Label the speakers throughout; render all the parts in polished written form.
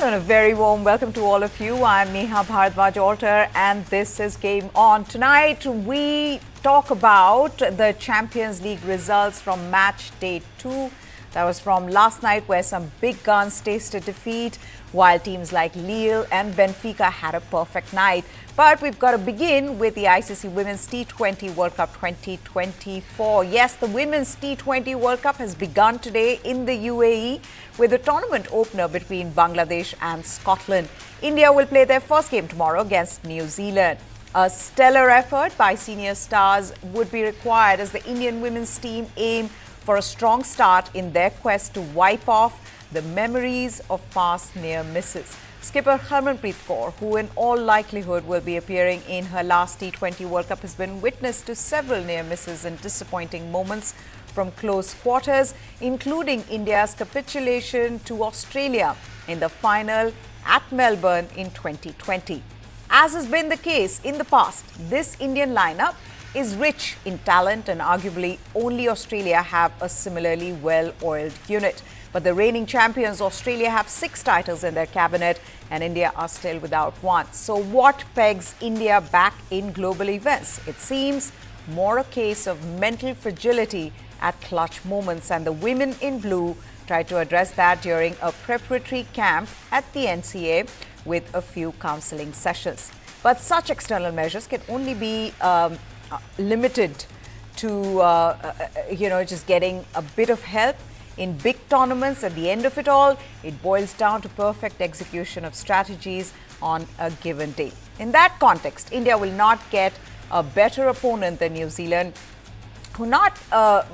Speaker 1: and a very warm welcome to all of you. I'm Neha Bharadwaj-Alter and this is Game On. Tonight we talk about the Champions League results from match day 2. That was from last night, where some big guns tasted defeat, while teams like Lille and Benfica had a perfect night. But we've got to begin with the ICC Women's T20 World Cup 2024. Yes, the Women's T20 World Cup has begun today in the UAE with a tournament opener between Bangladesh and Scotland. India will play their first game tomorrow against New Zealand. A stellar effort by senior stars would be required as the Indian women's team aim for a strong start in their quest to wipe off the memories of past near misses. Skipper Harmanpreet Kaur, who in all likelihood will be appearing in her last T20 World Cup, has been witness to several near misses and disappointing moments from close quarters, including India's capitulation to Australia in the final at Melbourne in 2020. As has been the case in the past, this Indian lineup is rich in talent, and arguably only Australia have a similarly well-oiled unit. But the reigning champions Australia have 6 titles in their cabinet and India are still without one. So what pegs India back in global events? It seems more a case of mental fragility at clutch moments, and the women in blue tried to address that during a preparatory camp at the NCA with a few counselling sessions. But such external measures can only be limited to, just getting a bit of help. In big tournaments, at the end of it all, it boils down to perfect execution of strategies on a given day. In that context, India will not get a better opponent than New Zealand, who not a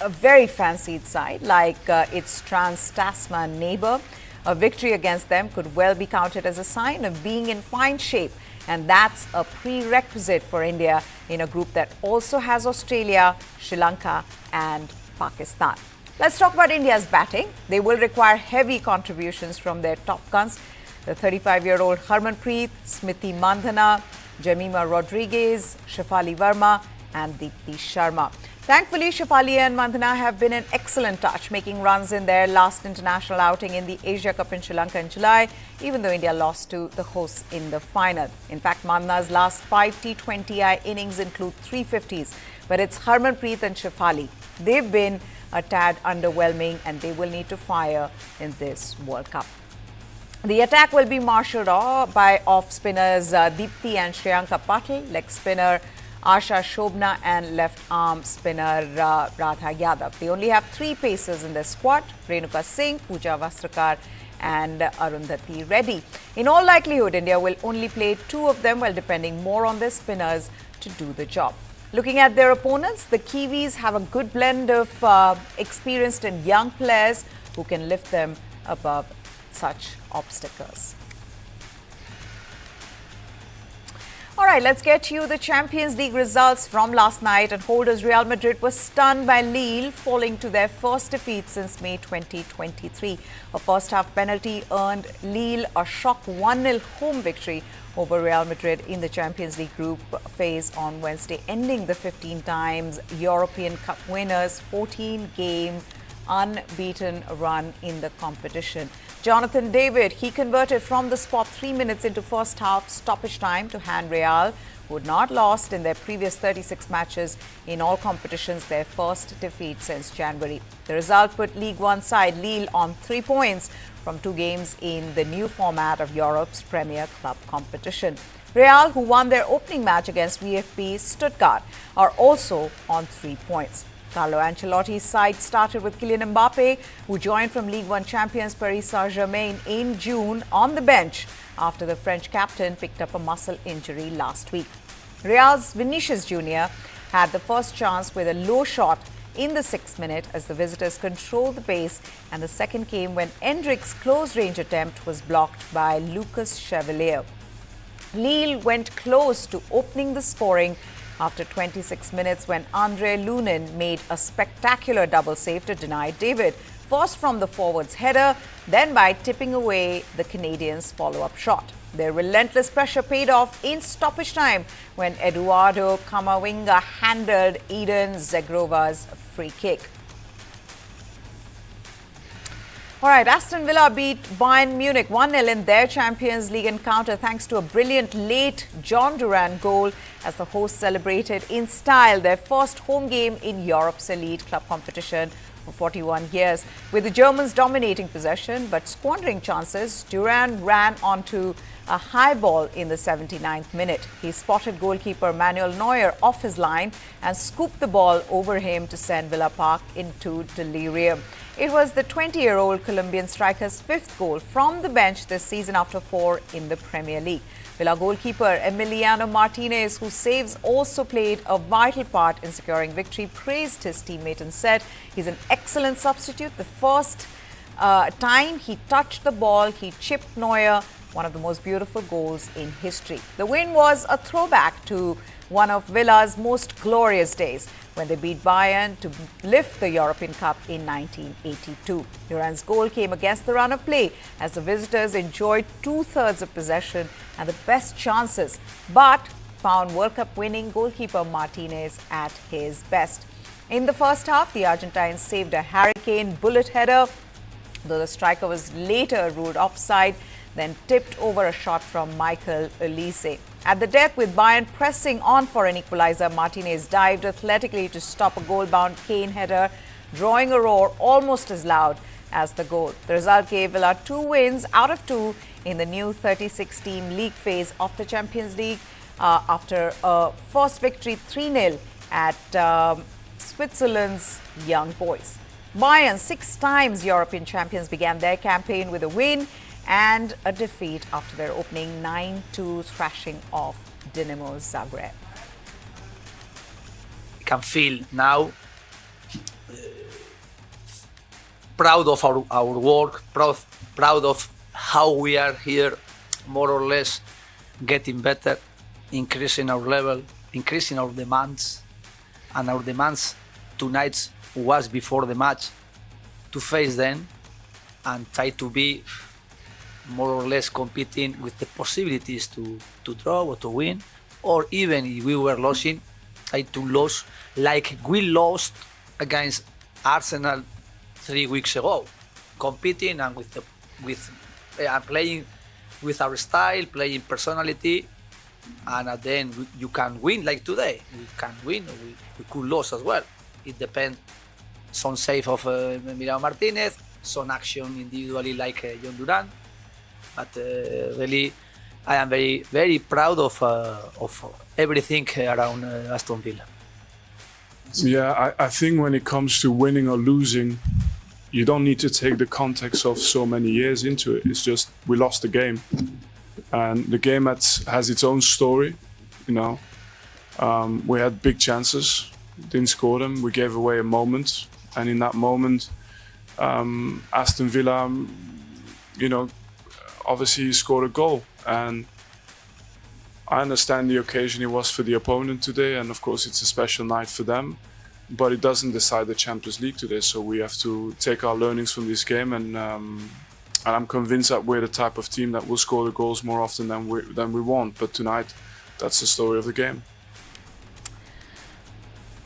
Speaker 1: very fancied side like its Trans-Tasman neighbour. A victory against them could well be counted as a sign of being in fine shape, and that's a prerequisite for India in a group that also has Australia, Sri Lanka and Pakistan. Let's talk about India's batting. They will require heavy contributions from their top guns. The 35-year-old Harmanpreet, Smriti Mandhana, Jemimah Rodriguez, Shefali Verma and Deepti Sharma. Thankfully, Shefali and Mandhana have been in excellent touch, making runs in their last international outing in the Asia Cup in Sri Lanka in July, even though India lost to the hosts in the final. In fact, Mandhana's last 5 T20I innings include 350s, but it's Harmanpreet and Shefali. They've been a tad underwhelming and they will need to fire in this World Cup. The attack will be marshalled by off-spinners Deepti and Shriyanka Patil, leg spinner Asha Shobna and left arm spinner Radha Yadav. They only have 3 pacers in their squad: Renuka Singh, Pooja Vastrakar and Arundhati Reddy. In all likelihood, India will only play 2 of them, while depending more on their spinners to do the job. Looking at their opponents, the Kiwis have a good blend of experienced and young players who can lift them above such obstacles. All right, let's get you the Champions League results from last night. And holders Real Madrid was stunned by Lille, falling to their first defeat since May 2023. A first-half penalty earned Lille a shock 1-0 home victory over Real Madrid in the Champions League group phase on Wednesday, ending the 15 times European Cup winners' 14-game unbeaten run in the competition. Jonathan David, he converted from the spot 3 minutes into first half stoppage time to hand Real, who had not lost in their previous 36 matches in all competitions, their first defeat since January. The result put League One side Lille on 3 points from 2 games in the new format of Europe's premier club competition. Real, who won their opening match against VfB Stuttgart, are also on 3 points. Carlo Ancelotti's side started with Kylian Mbappe, who joined from League One champions Paris Saint-Germain in June on the bench after the French captain picked up a muscle injury last week. Real's Vinicius Jr. had the first chance with a low shot in the 6th minute as the visitors controlled the pace, and the second came when Endrick's close-range attempt was blocked by Lucas Chevalier. Lille went close to opening the scoring after 26 minutes when Andre Lunin made a spectacular double save to deny David, first from the forward's header, then by tipping away the Canadians' follow-up shot. Their relentless pressure paid off in stoppage time when Eduardo Camavinga handled Eden Zegrova's free kick. All right, Aston Villa beat Bayern Munich 1-0 in their Champions League encounter thanks to a brilliant late John Duran goal as the hosts celebrated in style their first home game in Europe's elite club competition for 41 years. With the Germans dominating possession but squandering chances, Duran ran onto a high ball in the 79th minute. He spotted goalkeeper Manuel Neuer off his line and scooped the ball over him to send Villa Park into delirium. It was the 20-year-old Colombian striker's fifth goal from the bench this season after 4 in the Premier League. Villa goalkeeper Emiliano Martinez, whose saves also played a vital part in securing victory, praised his teammate and said he's an excellent substitute. The first time he touched the ball, he chipped Neuer, one of the most beautiful goals in history. The win was a throwback to one of Villa's most glorious days when they beat Bayern to lift the European Cup in 1982. Duran's goal came against the run of play as the visitors enjoyed two-thirds of possession and the best chances, but found World Cup winning goalkeeper Martinez at his best. In the first half, the Argentines saved a hurricane bullet header, though the striker was later ruled offside, then tipped over a shot from Michael Olise. At the death, with Bayern pressing on for an equalizer, Martinez dived athletically to stop a goal-bound Kane header, drawing a roar almost as loud as the goal. The result gave Villa 2 wins out of 2 in the new 36-team league phase of the Champions League after a first victory 3-0 at Switzerland's Young Boys. Bayern, 6 times European champions, began their campaign with a win and a defeat after their opening 9-2 thrashing of Dinamo Zagreb.
Speaker 2: I can feel now proud of our work, proud of how we are here, more or less getting better, increasing our level, increasing our demands. And our demands tonight was before the match to face them and try to be more or less competing with the possibilities to draw or to win, or even if we were losing, try to lose like we lost against Arsenal 3 weeks ago, competing and playing with our style, playing personality, and then you can win like today. We can win, or we could lose as well. It depends. Some save of Emiliano Martinez, some action individually like John Duran. But really, I am very, very proud of everything around Aston Villa.
Speaker 3: Yeah, I think when it comes to winning or losing, you don't need to take the context of so many years into it. It's just we lost the game, and the game has its own story. You know, we had big chances, didn't score them. We gave away a moment, and in that moment, Aston Villa, you know, obviously scored a goal, and I understand the occasion it was for the opponent today, and of course it's a special night for them, but it doesn't decide the Champions League today, so we have to take our learnings from this game, and I'm convinced that we're the type of team that will score the goals more often than we want, but tonight that's the story of the game.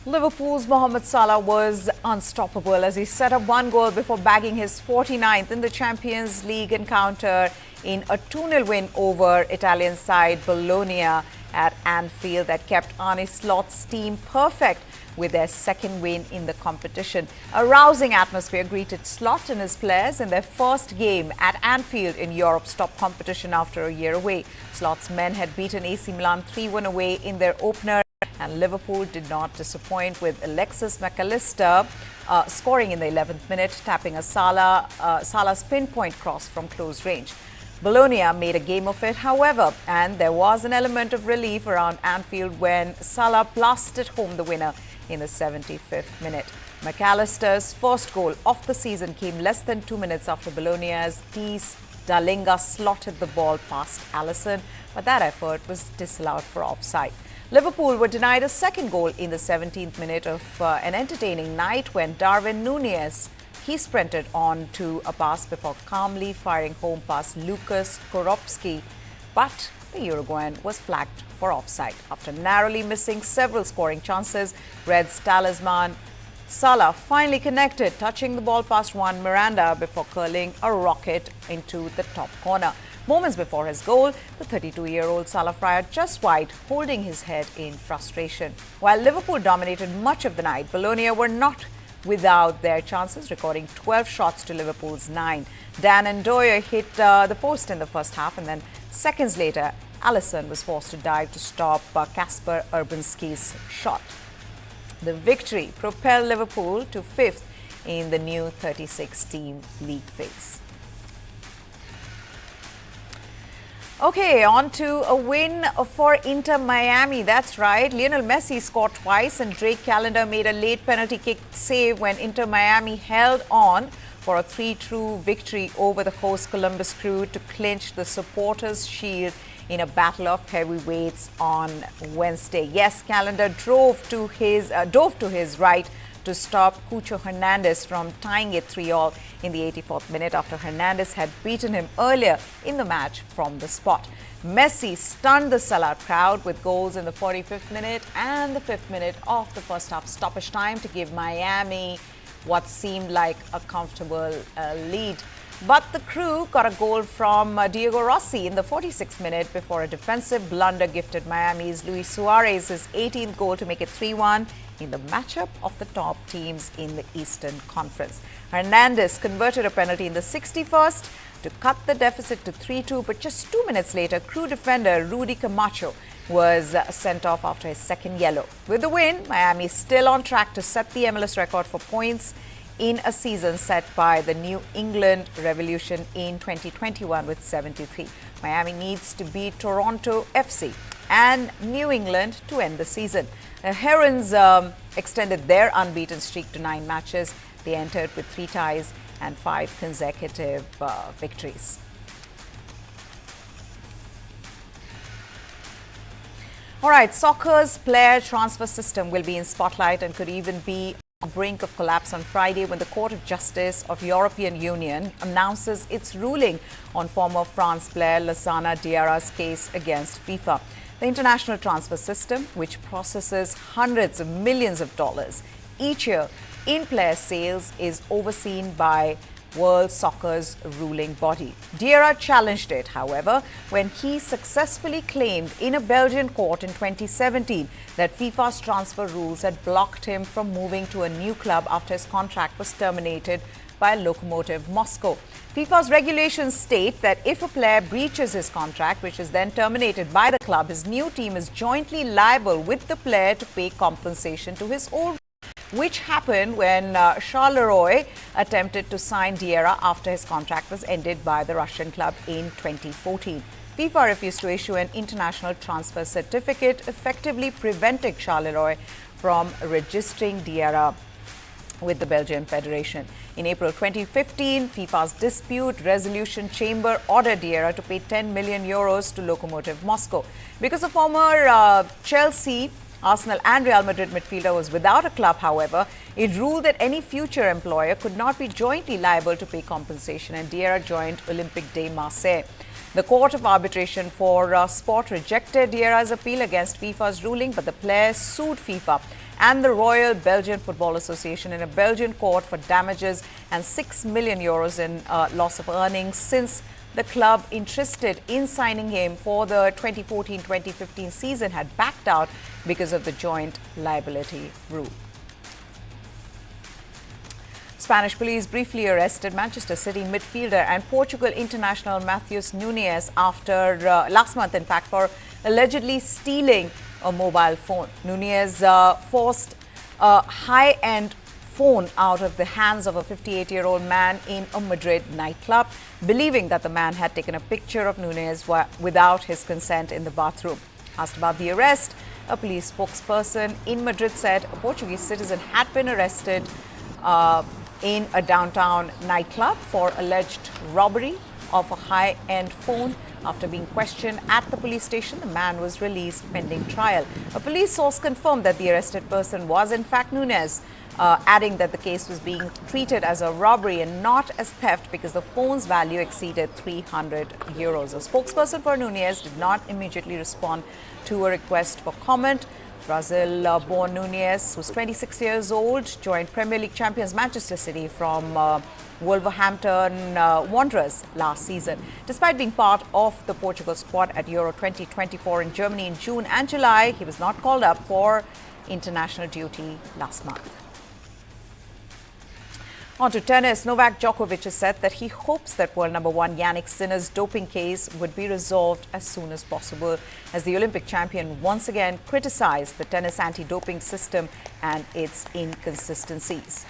Speaker 1: Liverpool's Mohamed Salah was unstoppable as he set up 1 goal before bagging his 49th in the Champions League encounter in a 2-0 win over Italian side Bologna at Anfield that kept Arne Slot's team perfect with their second win in the competition. A rousing atmosphere greeted Slot and his players in their first game at Anfield in Europe's top competition after a year away. Slot's men had beaten AC Milan 3-1 away in their opener, and Liverpool did not disappoint, with Alexis McAllister scoring in the 11th minute, tapping a Salah's pinpoint cross from close range. Bologna made a game of it, however, and there was an element of relief around Anfield when Salah blasted home the winner in the 75th minute. McAllister's first goal of the season came less than 2 minutes after Bologna's Dias Dalinga slotted the ball past Alisson, but that effort was disallowed for offside. Liverpool were denied a second goal in the 17th minute of an entertaining night when Darwin Núñez, he sprinted on to a pass before calmly firing home past Lucas Koropski, but the Uruguayan was flagged for offside. After narrowly missing several scoring chances, Reds talisman Salah finally connected, touching the ball past Juan Miranda before curling a rocket into the top corner. Moments before his goal, the 32-year-old Salah fired just wide, holding his head in frustration. While Liverpool dominated much of the night, Bologna were not without their chances, recording 12 shots to Liverpool's 9. Dan Ndoye hit the post in the first half, and then seconds later, Alisson was forced to dive to stop Kasper Urbanski's shot. The victory propelled Liverpool to 5th in the new 36-team league phase. Okay, on to a win for Inter Miami. That's right. Lionel Messi scored twice and Drake Callender made a late penalty kick save when Inter Miami held on for a 3-2 victory over the host Columbus Crew to clinch the Supporters' Shield in a battle of heavyweights on Wednesday. Yes, Callender dove to his right to stop Cucho Hernandez from tying it 3-all in the 84th minute after Hernandez had beaten him earlier in the match from the spot. Messi stunned the sellout crowd with goals in the 45th minute and the 5th minute of the first half stoppage time to give Miami what seemed like a comfortable lead. But the Crew got a goal from Diego Rossi in the 46th minute before a defensive blunder gifted Miami's Luis Suarez his 18th goal to make it 3-1 in the matchup of the top teams in the Eastern Conference. Hernandez converted a penalty in the 61st to cut the deficit to 3-2, but just 2 minutes later, Crew defender Rudy Camacho was sent off after his second yellow. With the win, Miami is still on track to set the MLS record for points in a season set by the New England Revolution in 2021 with 73. Miami needs to beat Toronto FC and New England to end the season. The Herons extended their unbeaten streak to 9 matches. They entered with 3 ties and 5 consecutive victories. All right, soccer's player transfer system will be in spotlight and could even be on the brink of collapse on Friday when the Court of Justice of European Union announces its ruling on former France player Lassana Diarra's case against FIFA. The international transfer system, which processes hundreds of millions of dollars each year in player sales, is overseen by world soccer's ruling body. Diarra challenged it, however, when he successfully claimed in a Belgian court in 2017 that FIFA's transfer rules had blocked him from moving to a new club after his contract was terminated by Lokomotiv Moscow. FIFA's regulations state that if a player breaches his contract, which is then terminated by the club, his new team is jointly liable with the player to pay compensation to his old, which happened when Charleroi attempted to sign Diarra after his contract was ended by the Russian club in 2014. FIFA refused to issue an international transfer certificate, effectively preventing Charleroi from registering Diarra with the Belgian Federation. In April 2015, FIFA's dispute resolution chamber ordered Diarra to pay 10 million euros to Lokomotiv Moscow. Because the former Chelsea, Arsenal and Real Madrid midfielder was without a club, however, it ruled that any future employer could not be jointly liable to pay compensation, and Diarra joined Olympique de Marseille. The Court of Arbitration for Sport rejected Diarra's appeal against FIFA's ruling, but the player sued FIFA and the Royal Belgian Football Association in a Belgian court for damages and 6 million euros in loss of earnings since the club interested in signing him for the 2014-2015 season had backed out because of the joint liability rule. Spanish police briefly arrested Manchester City midfielder and Portugal international Matheus Nunes after last month, in fact, for allegedly stealing a mobile phone. Nunes forced a high-end phone out of the hands of a 58-year-old man in a Madrid nightclub, believing that the man had taken a picture of Nunes without his consent in the bathroom. Asked about the arrest, a police spokesperson in Madrid said a Portuguese citizen had been arrested in a downtown nightclub for alleged robbery of a high-end phone. After being questioned at the police station, the man was released pending trial. A police source confirmed that the arrested person was in fact Nunes, adding that the case was being treated as a robbery and not as theft because the phone's value exceeded 300 euros. A spokesperson for Nunes did not immediately respond to a request for comment. Brazil-born Nunes, who's 26 years old, joined Premier League champions Manchester City from Wolverhampton Wanderers last season. Despite being part of the Portugal squad at Euro 2024 in Germany in June and July, he was not called up for international duty last month. On to tennis, Novak Djokovic has said that he hopes that world number one Jannik Sinner's doping case would be resolved as soon as possible, as the Olympic champion once again criticized the tennis anti-doping system and its inconsistencies.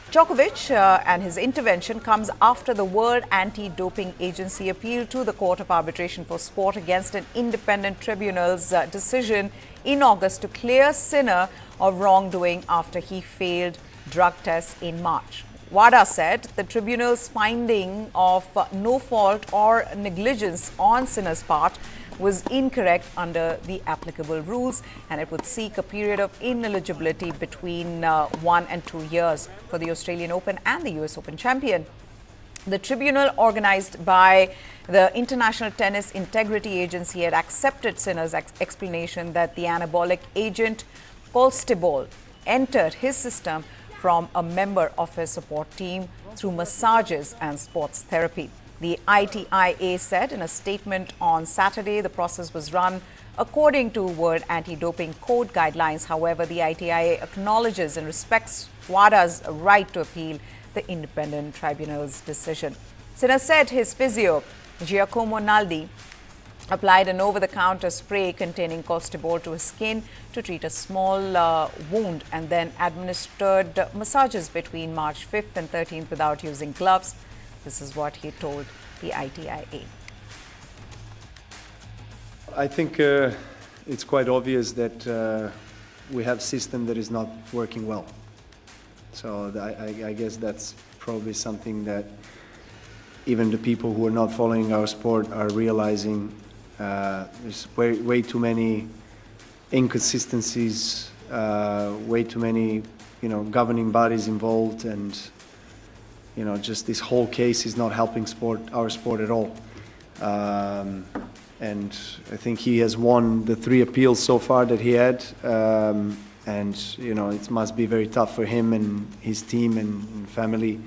Speaker 1: Djokovic and his intervention comes after the World Anti-Doping Agency appealed to the Court of Arbitration for Sport against an independent tribunal's decision in August to clear Sinner of wrongdoing after he failed drug tests in March. WADA said the tribunal's finding of no fault or negligence on Sinner's part was incorrect under the applicable rules, and it would seek a period of ineligibility between 1 and 2 years for the Australian Open and the US Open champion. The tribunal, organized by the International Tennis Integrity Agency, had accepted Sinner's explanation that the anabolic agent colestibol entered his system from a member of his support team through massages and sports therapy. The ITIA said in a statement on Saturday the process was run according to World Anti-Doping Code guidelines. However, the ITIA acknowledges and respects WADA's right to appeal the independent tribunal's decision. Sinner said his physio, Giacomo Naldi, applied an over-the-counter spray containing colestibol to his skin to treat a small wound and then administered massages between March 5th and 13th without using gloves. This is what he told the ITIA.
Speaker 4: I think it's quite obvious that we have a system that is not working well. So I guess that's probably something that even the people who are not following our sport are realizing. There's way too many inconsistencies, way too many, governing bodies involved, and just this whole case is not helping our sport at all. And I think he has won the 3 appeals so far that he had, and it must be very tough for him and his team and family.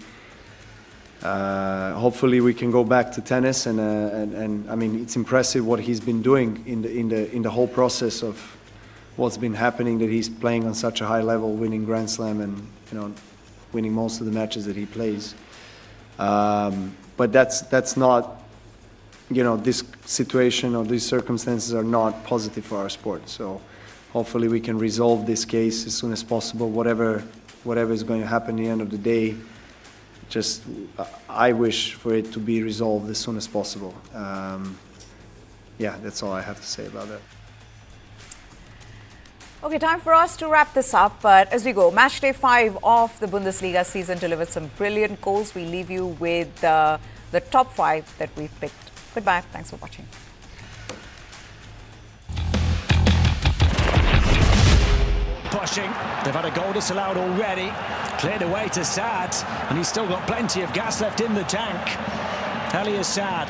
Speaker 4: Hopefully we can go back to tennis, and I mean, it's impressive what he's been doing in the whole process of what's been happening, that he's playing on such a high level, winning Grand Slam and winning most of the matches that he plays. But that's not, this situation or these circumstances are not positive for our sport. So hopefully we can resolve this case as soon as possible. Whatever is going to happen at the end of the day, I wish for it to be resolved as soon as possible. Yeah, that's all I have to say about that.
Speaker 1: Okay, time for us to wrap this up. But as we go, match day 5 of the Bundesliga season delivered some brilliant goals. We leave you with the top 5 that we've picked. Goodbye. Thanks for watching.
Speaker 5: Pushing. They've had a goal disallowed already. Cleared away to Sad, and he's still got plenty of gas left in the tank. Elias Sad.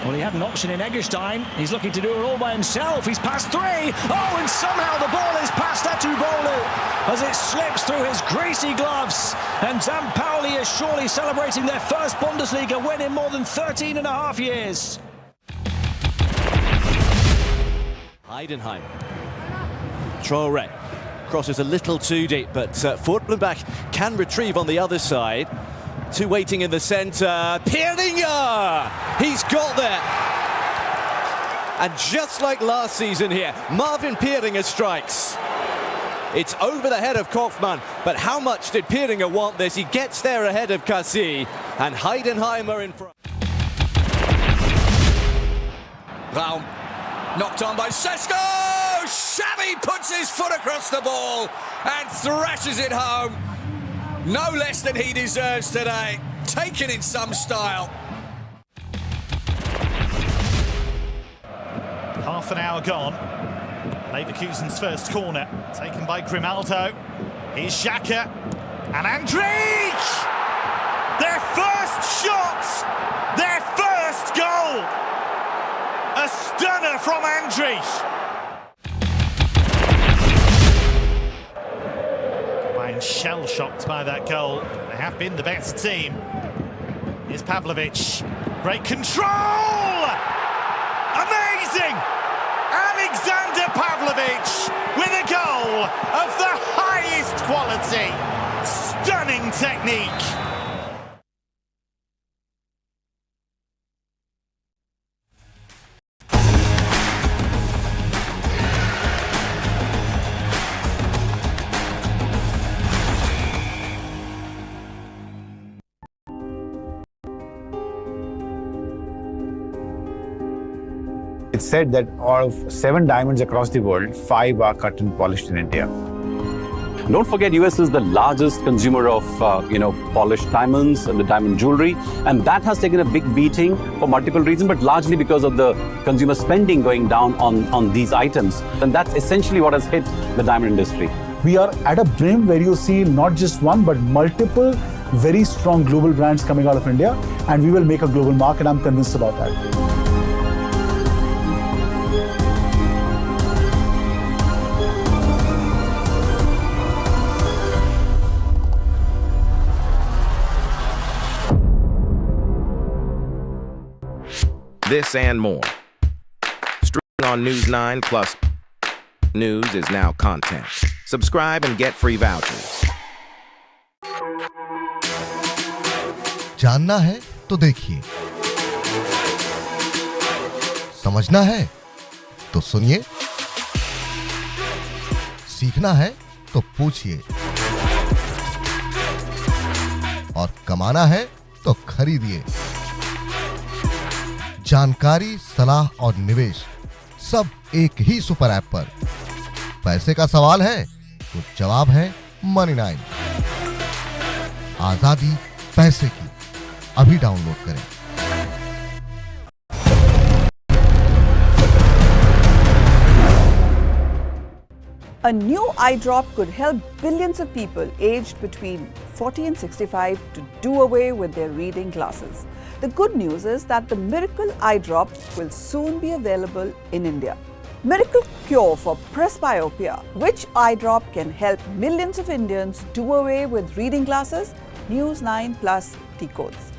Speaker 5: Well, he had an option in Eggestein. He's looking to do it all by himself. He's passed 3. Oh, and somehow the ball is past Atubolu as it slips through his greasy gloves. And Zampaoli is surely celebrating their first Bundesliga win in more than 13 and a half years.
Speaker 6: Heidenheim. Traoré crosses a little too deep, but Fortlenbach can retrieve on the other side. 2 waiting in the centre. Pieringer! He's got there. And just like last season here, Marvin Pieringer strikes. It's over the head of Kaufmann, but how much did Pieringer want this? He gets there ahead of Cassie, and Heidenheim are in front.
Speaker 7: Raum, knocked on by Sesko! Xavi puts his foot across the ball and thrashes it home. No less than he deserves today. Taken in some style.
Speaker 8: Half an hour gone. Leverkusen's first corner, taken by Grimaldo. Here's Xhaka and Andrich! Their first shot! Their first goal! A stunner from Andrich! been shell-shocked by that goal. They have been the better team. Here's Pavlovic. Great control! Amazing! Alexander Pavlovic with a goal of the highest quality. Stunning technique.
Speaker 9: It's said that out of 7 diamonds across the world, 5 are cut and polished in India.
Speaker 10: Don't forget, US is the largest consumer of, polished diamonds and the diamond jewelry, and that has taken a big beating for multiple reasons, but largely because of the consumer spending going down on these items, and that's essentially what has hit the diamond industry.
Speaker 11: We are at a brim where you see not just one, but multiple very strong global brands coming out of India, and we will make a global market. I'm convinced about that.
Speaker 12: This and more. Streaming on News 9 Plus. News is now content. Subscribe and get free vouchers.
Speaker 13: जानना है तो देखिए, समझना है तो सुनिए, सीखना है तो पूछिए, और कमाना है तो खरीदिए। जानकारी, सलाह और निवेश सब एक ही सुपर ऐप पर। पैसे का सवाल है तो जवाब है मनी 9। आजादी पैसे की। अभी डाउनलोड करें।
Speaker 1: A new eye drop could help billions of people aged between 40 and 65 to do away with their reading glasses. The good news is that the miracle eye drop will soon be available in India. Miracle cure for presbyopia. Which eye drop can help millions of Indians do away with reading glasses? News 9 Plus decodes.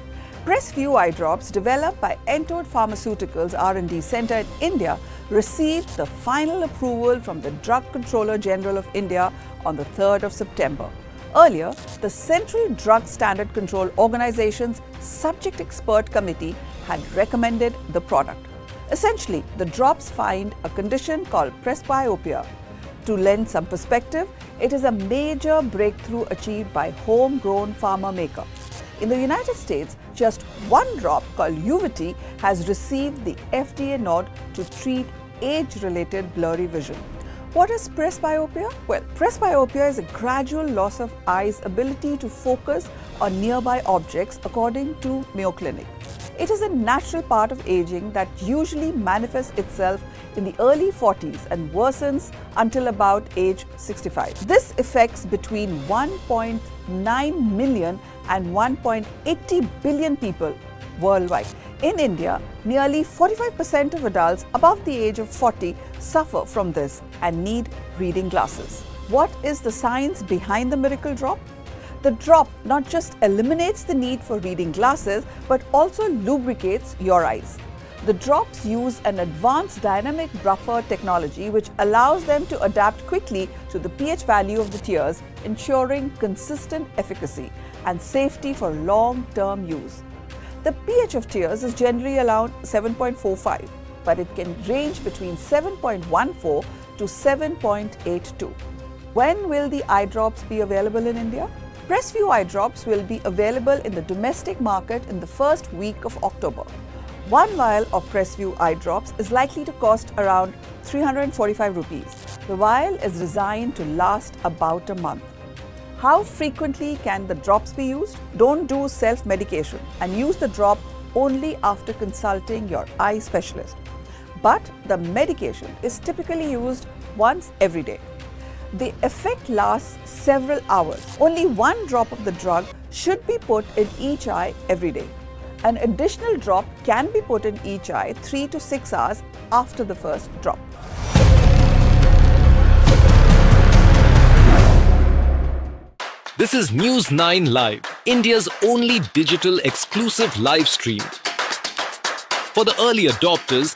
Speaker 1: PressView eye drops developed by Entod Pharmaceuticals R&D Centre in India received the final approval from the Drug Controller General of India on the 3rd of September. Earlier, the Central Drug Standard Control Organization's Subject Expert Committee had recommended the product. Essentially, the drops find a condition called presbyopia. To lend some perspective, it is a major breakthrough achieved by homegrown pharma maker. In the United States, just one drop called Uvity has received the FDA nod to treat age-related blurry vision. What is presbyopia? Well, presbyopia is a gradual loss of eye's ability to focus on nearby objects according to Mayo Clinic. It is a natural part of aging that usually manifests itself in the early 40s and worsens until about age 65. This affects between 1.9 million and 1.80 billion people worldwide. In India, nearly 45% of adults above the age of 40 suffer from this and need reading glasses. What is the science behind the miracle drop? The drop not just eliminates the need for reading glasses, but also lubricates your eyes. The drops use an advanced dynamic buffer technology which allows them to adapt quickly to the pH value of the tears, ensuring consistent efficacy and safety for long-term use. The pH of tears is generally around 7.45, but it can range between 7.14 to 7.82. When will the eye drops be available in India? PressView eye drops will be available in the domestic market in the first week of October. One vial of PressView eye drops is likely to cost around 345 rupees. The vial is designed to last about a month. How frequently can the drops be used? Don't do self-medication and use the drop only after consulting your eye specialist. But the medication is typically used once every day. The effect lasts several hours. Only one drop of the drug should be put in each eye every day. An additional drop can be put in each eye 3 to 6 hours after the first drop.
Speaker 14: This is News 9 Live, India's only digital exclusive live stream. For the early adopters,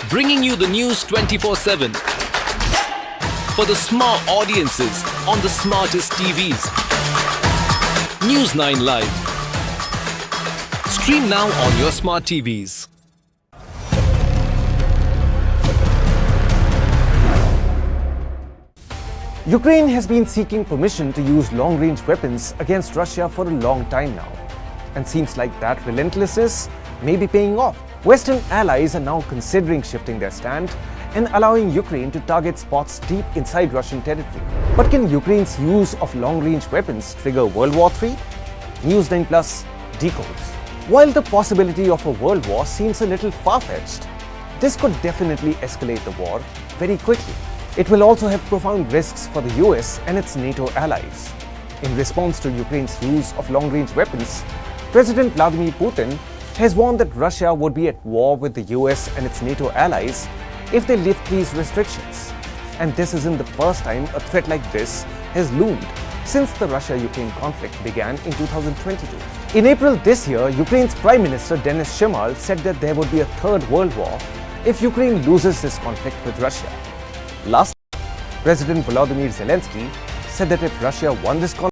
Speaker 14: bringing you the news 24/7. For the smart audiences on the smartest TVs. News 9 Live. Stream now on your smart TVs.
Speaker 15: Ukraine has been seeking permission to use long-range weapons against Russia for a long time now. And seems like that relentlessness may be paying off. Western allies are now considering shifting their stand and allowing Ukraine to target spots deep inside Russian territory. But can Ukraine's use of long-range weapons trigger World War III? News 9 Plus decodes. While the possibility of a world war seems a little far-fetched, this could definitely escalate the war very quickly. It will also have profound risks for the US and its NATO allies. In response to Ukraine's use of long-range weapons, President Vladimir Putin has warned that Russia would be at war with the US and its NATO allies if they lift these restrictions. And this isn't the first time a threat like this has loomed since the Russia-Ukraine conflict began in 2022. In April this year, Ukraine's Prime Minister Denis Shmyhal said that there would be a third world war if Ukraine loses this conflict with Russia. Last, President Volodymyr Zelensky said that if Russia won this conflict,